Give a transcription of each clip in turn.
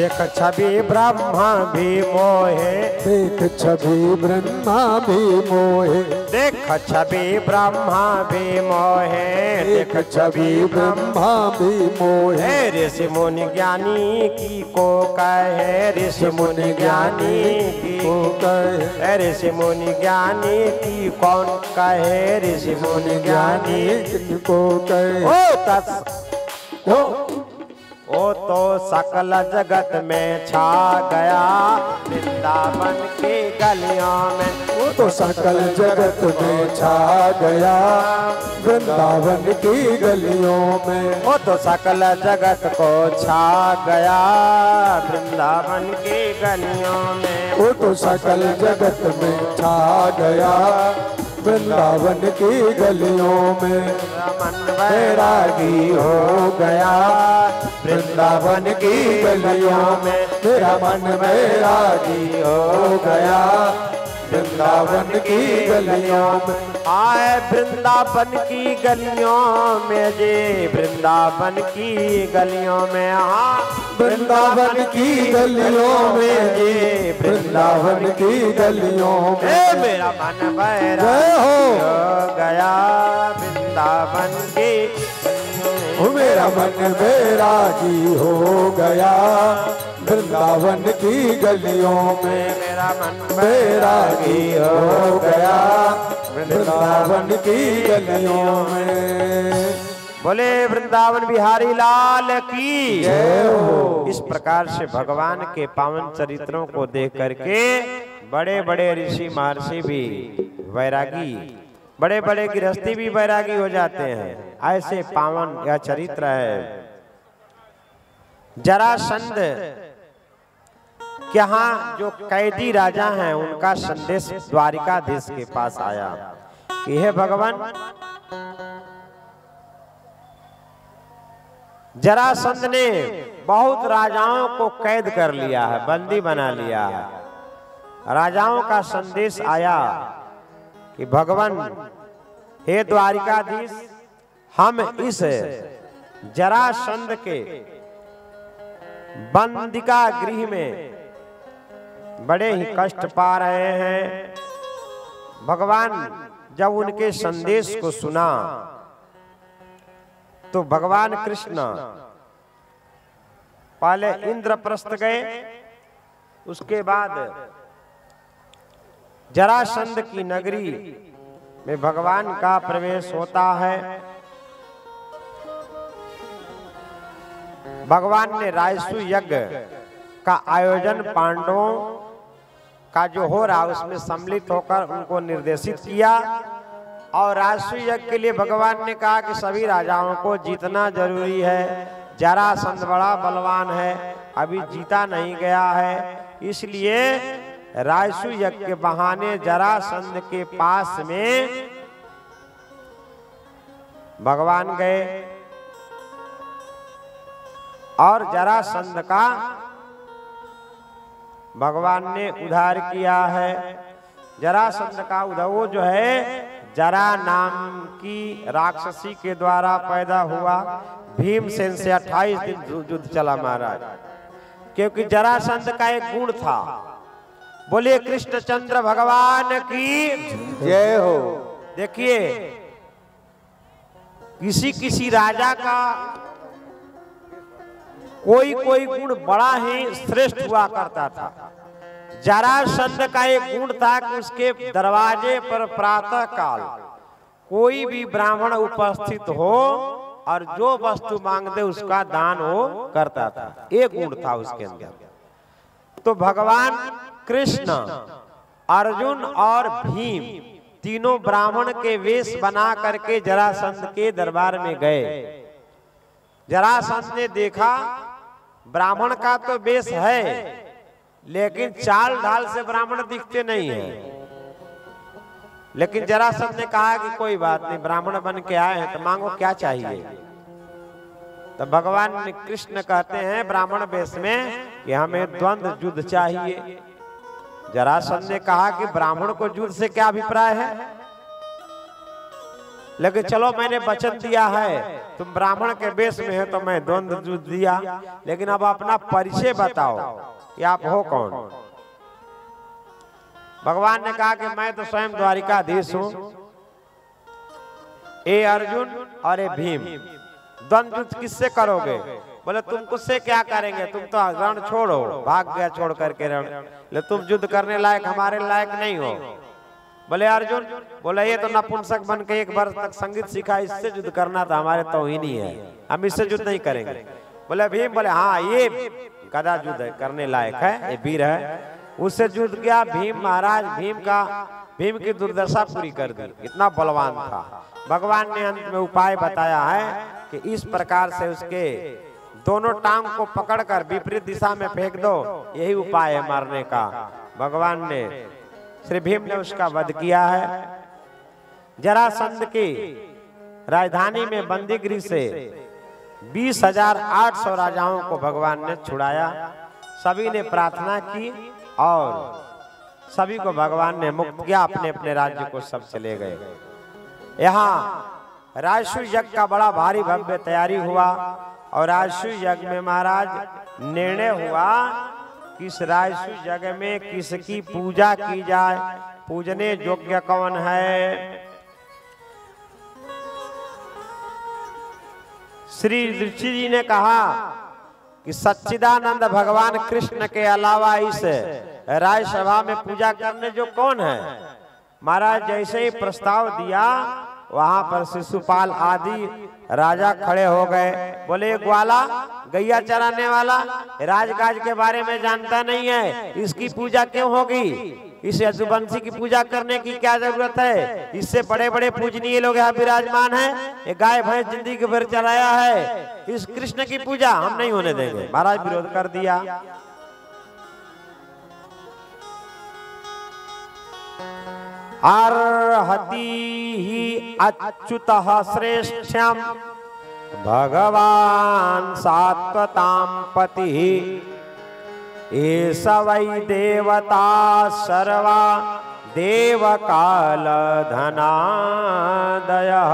देख छवि ब्रह्मा भी मोहे, देख छवि ब्रह्मा भी मोहे, देख छवि ब्रह्मा भी मोहे, देख छवि ब्रह्मा भी मोहे। ऋषि मुनि ज्ञानी की को कहे, ऋषि मुनि ज्ञानी की को कहे, ऋषि मुनि ज्ञानी की कौन कहे, ऋषि मुनि ज्ञानी को कहे। ओ तस ओ तो सकल जगत में छा गया, वृंदावन की गलियों में। वो तो सकल जगत में छा गया, वृंदावन की गलियों में। वो तो सकल जगत को छा गया, वृंदावन की गलियों में। वो तो सकल जगत में छा गया, वृंदावन की गलियों में। मन वैरागी हो गया, वृंदावन की गलियों में। मेरा मन वैरागी हो गया, वृंदावन की गलियों में। आए वृंदावन की गलियों में जे, वृंदावन की गलियों में। हाँ वृंदावन की गलियों में जे, वृंदावन की गलियों में। मेरा मन वैरागी हो गया, वृंदावन की। मेरा मन वैरागी हो गया, वृंदावन की गलियों में। मेरा मन वैरागी हो गया, वृंदावन की गलियों में। बोले वृंदावन बिहारी लाल की जय हो। इस प्रकार से भगवान के पावन चरित्रों को देख करके बड़े बड़े ऋषि महर्षि भी वैरागी, बड़े बड़े गृहस्थी भी वैरागी हो जाते हैं। ऐसे पावन यह चरित्र है। जरासंध के यहाँ जो कैदी राजा हैं, उनका संदेश द्वारिकाधीश के पास आया कि हे भगवान, जरासंध ने बहुत राजाओं को कैद कर लिया है, बंदी बना लिया है। राजाओं का संदेश आया कि भगवान हे द्वारिकाधीश, हम इस जरासंध के बंदिका गृह में बड़े ही कष्ट पा रहे हैं। भगवान जब उनके संदेश को सुना तो भगवान कृष्ण पहले इंद्रप्रस्थ गए, उसके बाद जरासंध की नगरी में भगवान का प्रवेश होता है। भगवान ने राजसू यज्ञ का आयोजन पांडवों का जो हो रहा उसमें सम्मिलित होकर उनको निर्देशित किया। और राजसू यज्ञ के लिए भगवान ने कहा कि सभी राजाओं को जीतना जरूरी है। जरासंध बड़ा बलवान है, अभी जीता नहीं गया है, इसलिए राजसू यज्ञ के बहाने जरासंध के पास में भगवान गए और जरासंध का भगवान ने उद्धार किया है। जरासंध का उद्धार जो है जरा नाम की राक्षसी के द्वारा पैदा हुआ। भीमसेन से 28 दिन युद्ध चला महाराज, क्योंकि जरासंध का एक गुण था। बोले कृष्णचंद्र भगवान की जय हो। देखिए, किसी किसी राजा का कोई कोई गुण बड़ा ही श्रेष्ठ हुआ करता था। जरासंध का एक गुण था कि उसके दरवाजे पर प्रातः काल कोई भी ब्राह्मण उपस्थित हो और जो वस्तु मांग दे उसका दान वो करता था। एक गुण था उसके अंदर। तो भगवान कृष्ण, अर्जुन और भीम तीनों ब्राह्मण के वेश बना करके जरासंध के दरबार में गए। जरासंध ने देखा ब्राह्मण का तो वेश है, लेकिन चाल ढाल से ब्राह्मण दिखते नहीं है। लेकिन जरासंध ने कहा कि कोई बात नहीं, ब्राह्मण बन के आए हैं तो मांगो क्या चाहिए। तो भगवान कृष्ण कहते हैं ब्राह्मण वेश में कि हमें द्वंद्व युद्ध चाहिए। जरासंध ने कहा कि ब्राह्मण को युद्ध से क्या अभिप्राय है, लेकिन चलो मैंने वचन दिया है, तुम ब्राह्मण के वेश में है तो मैं द्वंद्व युद्ध दिया, लेकिन अब अपना परिचय बताओ कि आप हो कौन। भगवान ने कहा कि मैं तो स्वयं द्वारिकाधीश हूं। ए अर्जुन और ए भीम, द्वंद्व युद्ध किससे करोगे? बोले तुम किससे क्या करेंगे, तुम तो रण छोड़ो, भाग गया छोड़ करके रण, ले तुम युद्ध करने लायक हमारे लायक नहीं हो। बोले अर्जुन, बोले ये तो नपुंसक बन के 1 वर्ष तक संगीत सीखा, इससे युद्ध करना तो हमारे तौहीन ही है, हम इससे युद्ध नहीं करेंगे। बोले भीम, बोले हाँ ये गदा युद्ध करने लायक है, ये वीर है। उससे युद्ध किया भीम महाराज, भीम की दुर्दशा पूरी कर दी, इतना बलवान था। भगवान ने अंत में उपाय बताया है कि इस प्रकार से उसके दोनों टांग को पकड़कर विपरीत दिशा में फेंक दो, यही उपाय है मारने का। भगवान ने, श्री भीम ने उसका वध किया है। जरासंध की राजधानी में बंदीगृह से 20,800 राजाओं को भगवान ने छुड़ाया। सभी ने प्रार्थना की और सभी को भगवान ने मुक्त किया, अपने अपने राज्य को सब चले गए। यहाँ राजसूय यज्ञ का बड़ा भारी भव्य तैयारी हुआ और राजसूय यज्ञ में महाराज निर्णय हुआ कि इस राजसूय यज्ञ में किसकी पूजा की जाए, पूजने योग्य कौन है। श्री ऋषि जी ने कहा कि सच्चिदानंद भगवान कृष्ण के अलावा इस राजसभा में पूजा करने जो कौन है। महाराज जैसे ही प्रस्ताव दिया, वहां पर शिशुपाल आदि राजा खड़े हो गए। बोले ग्वाला, गैया चराने वाला, राजकाज के बारे में जानता नहीं है, इसकी पूजा क्यों होगी? इस यदुवंशी की पूजा करने की क्या जरूरत है? इससे बड़े बड़े पूजनीय लोग यहाँ विराजमान हैं, ये गाय भैंस जिंदगी भर चलाया है, इस कृष्ण की पूजा हम नहीं होने देंगे। महाराज विरोध कर दिया। अर्हति ही अच्युतः श्रेष्ठ्यम भगवान सात्वतां पतिः एष वै देवता सर्वा देवकाल धनादयः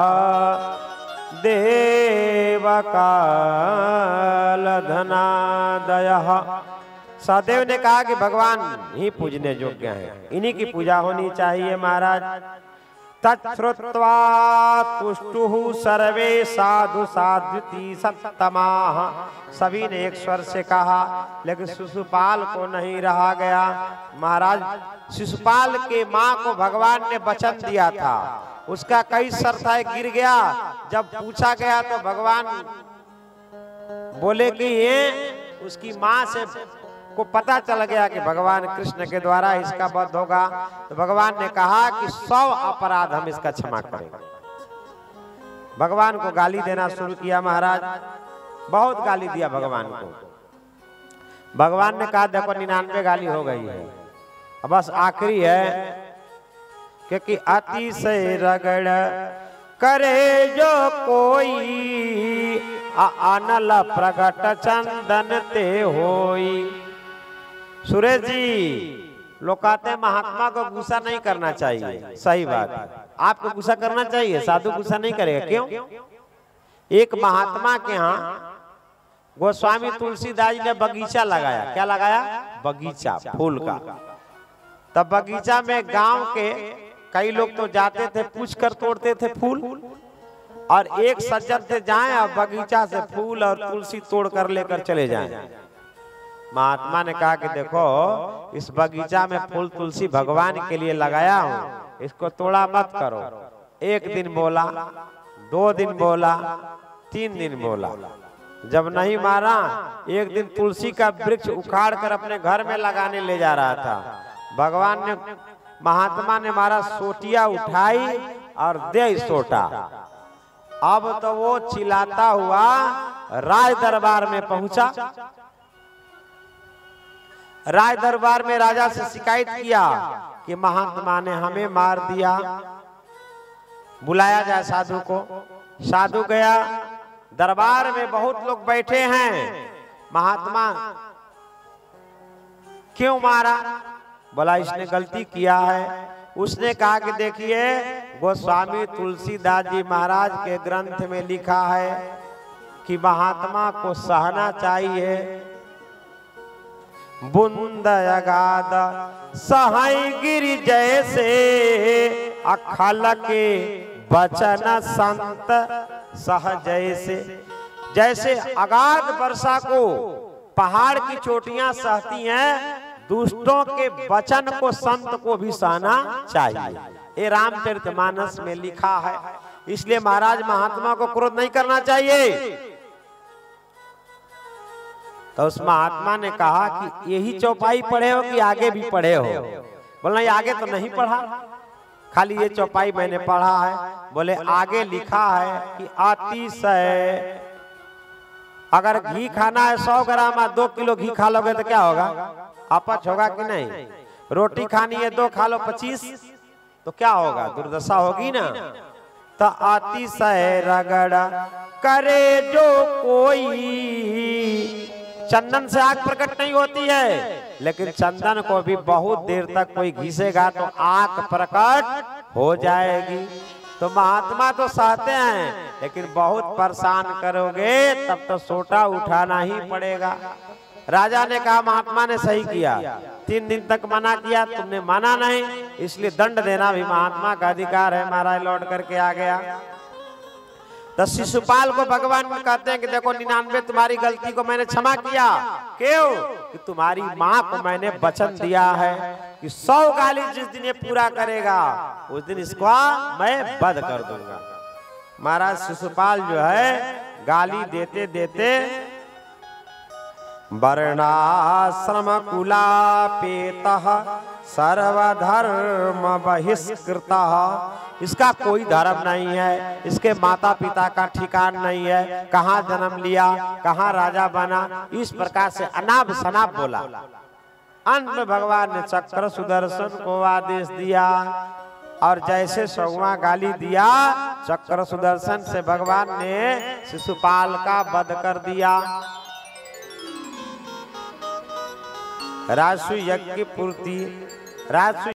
देवकाल धनादयः। सदैव ने कहा कि भगवान ही पूजने योग्य हैं, इन्हीं की पूजा होनी चाहिए। महाराज तच्छ्रुत्वा तुष्टुः सर्वे साधु साध्विति सत्तमाः, सभी ने एक स्वर से कहा, लेकिन शिशुपाल को नहीं रहा गया। महाराज शिशुपाल के माँ को भगवान ने वचन दिया था, उसका कई शर्तें गिर गया। जब पूछा गया तो भगवान बोले कि ये उसकी माँ से को पता चल गया कि भगवान कृष्ण के द्वारा इसका वध होगा, तो भगवान ने कहा कि 100 अपराध हम इसका क्षमा करेंगे। भगवान को गाली देना शुरू किया। महाराज बहुत गाली दिया भगवान को। भगवान ने कहा देखो 99 गाली हो गई है, अब बस आखिरी है, क्योंकि अतिशय रगड़ करे जो कोई अनल प्रगट चंदन ते होई। सुरेश जी, लोग कहते हैं महात्मा को गुस्सा नहीं करना चाहिए, सही बात है, आपको गुस्सा करना चाहिए, साधु गुस्सा नहीं करेगा। क्यों? एक महात्मा के यहाँ गोस्वामी तुलसीदास जी ने बगीचा लगाया। क्या लगाया? बगीचा फूल का। तब बगीचा में गांव के कई लोग तो जाते थे, पूछ कर तोड़ते थे फूल, और एक सज्जन थे जाएं और बगीचा से फूल और तुलसी तोड़ कर लेकर चले जाएं। महात्मा ने कहा कि देखो इस बगीचा में फूल तुलसी भगवान के लिए लगाया हूँ, इसको तोड़ा मत करो। 1 दिन बोला, 2 दिन बोला, 3 दिन बोला, जब नहीं मारा, एक दिन तुलसी का वृक्ष उखाड़ कर अपने घर में लगाने ले जा रहा था। भगवान ने, महात्मा ने मारा, सोटिया उठाई और दे सोटा। अब तो वो चिल्लाता हुआ राज दरबार में पहुंचा। राज दरबार में राजा से शिकायत किया कि महात्मा ने हमें मार दिया, बुलाया जाए साधु को। साधु गया, दरबार में बहुत लोग बैठे हैं। महात्मा क्यों मारा? बोला इसने गलती किया है। उसने कहा कि देखिए गोस्वामी तुलसीदास जी महाराज के ग्रंथ में लिखा है कि महात्मा को सहना चाहिए। बूंद अगाध सहई गिरि जैसे, अखल के बचन संत सह जैसे। जैसे अगाध वर्षा को पहाड़ की चोटियां सहती हैं, दुष्टों के वचन को संत को भी सहना चाहिए। ये रामचरितमानस में लिखा है। इसलिए महाराज महात्मा को क्रोध नहीं करना चाहिए। तो उस महात्मा ने कहा कि यही चौपाई पढ़े हो कि आगे भी पढ़े हो? बोला आगे तो नहीं पढ़ा, खाली ये चौपाई मैंने पढ़ा है। बोले आगे लिखा है कि अतिशय, अगर घी खाना है 100 ग्राम 2 किलो घी खा लोगे तो क्या होगा? अपच होगा कि नहीं? रोटी खानी है 2 खा लो 25 तो क्या होगा? दुर्दशा होगी ना। तो अतिशय रगड़ करे जो कोई, चंदन से आग प्रकट नहीं होती है, लेकिन चंदन को भी बहुत देर तक कोई घिसेगा तो आग प्रकट हो जाएगी। तो महात्मा तो सहते हैं, लेकिन बहुत परेशान करोगे तब तो सोटा उठाना ही पड़ेगा। राजा ने कहा महात्मा ने सही किया, 3 दिन तक मना किया, तुमने माना नहीं, इसलिए दंड देना भी महात्मा का अधिकार है। महाराज लौट करके आ गया। तो शिशुपाल को भगवान कहते हैं कि देखो 99 तुम्हारी गलती को मैंने क्षमा किया। क्यों? कि तुम्हारी माँ को मैंने वचन दिया है कि 100 गाली जिस दिन ये पूरा करेगा उस दिन इसको मैं वध कर दूंगा। महाराज शिशुपाल जो है गाली देते देते वर्णाश्रम कुलापेतः सर्वधर्म बहिष्कृतः, इसका कोई धर्म नहीं है, इसके माता पिता का ठिकान नहीं है, कहाँ जन्म लिया, कहाँ राजा बना, इस प्रकार से अनाप शनाप बोला। अंत में भगवान ने चक्र सुदर्शन को आदेश दिया और जैसे 100वां गाली दिया, चक्र सुदर्शन से भगवान ने शिशुपाल का वध कर दिया। राजसु यज्ञ की पूर्ति, राजसु